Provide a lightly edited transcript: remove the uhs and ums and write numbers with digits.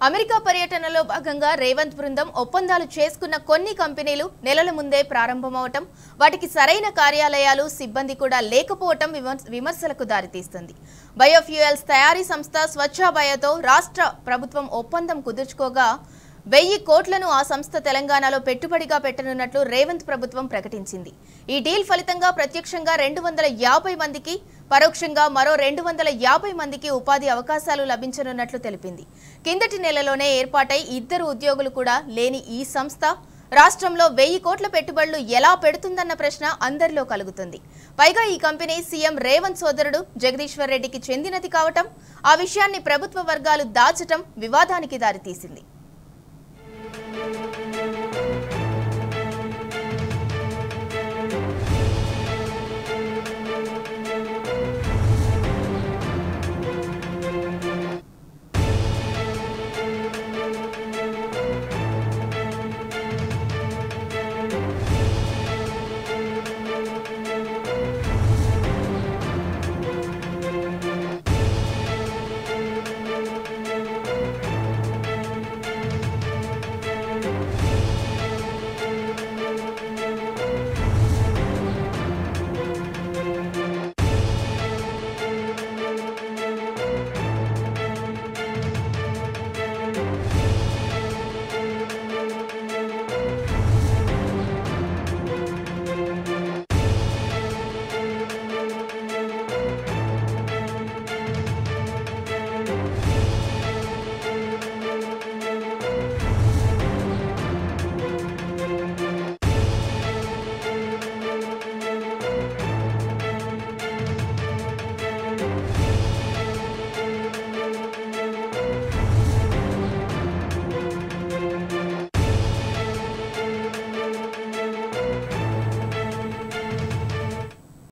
America పర్యటనలో భాగంగా రేవంత్ బృందం ఒప్పందాలు చేసుకున్న కొన్ని కంపెనీలు నెలల ముందే ప్రారంభమవటం, వాటికి సరైన కార్యాలయాలు, సిబ్బంది కూడా లేకపోవటం విమర్శలకు దారితీస్తుంది. బయోఫ్యూయల్స్ తయారీ సంస్థ స్వచ్ఛ బయోతో రాష్ట్ర ప్రభుత్వం ఒప్పందం కుదుర్చుకోగా 1000 కోట్లను ఆ సంస్థ తెలంగాణలో పెట్టుబడిగా పెట్టనున్నట్లు రేవంత్ ప్రభుత్వం ప్రకటించింది. ఈ డీల్ ఫలితంగా ప్రత్యక్షంగా 250 మందికి, పరోక్షంగా మరో 250 మందికి ఉపాధి అవకాశాలు లభించనున్నట్లు తెలిపింది. కిందటి నెలలోనే ఏర్పాటై 2 ఉద్యోగులు కూడా లేని ఈ సంస్థ రాష్ట్రంలో 1000 కోట్ల పెట్టుబడులు ఎలా పెడుతుందన్న ప్రశ్న అందరిలో కలుగుతుంది. పైగా ఈ కంపెనీ సీఎం రేవంత్ సోదరుడు జగదీశ్వర్ రెడ్డికి చెందినది కావటం, ఆ విషయాన్ని ప్రభుత్వ వర్గాలు దాచటం వివాదానికి దారితీసింది.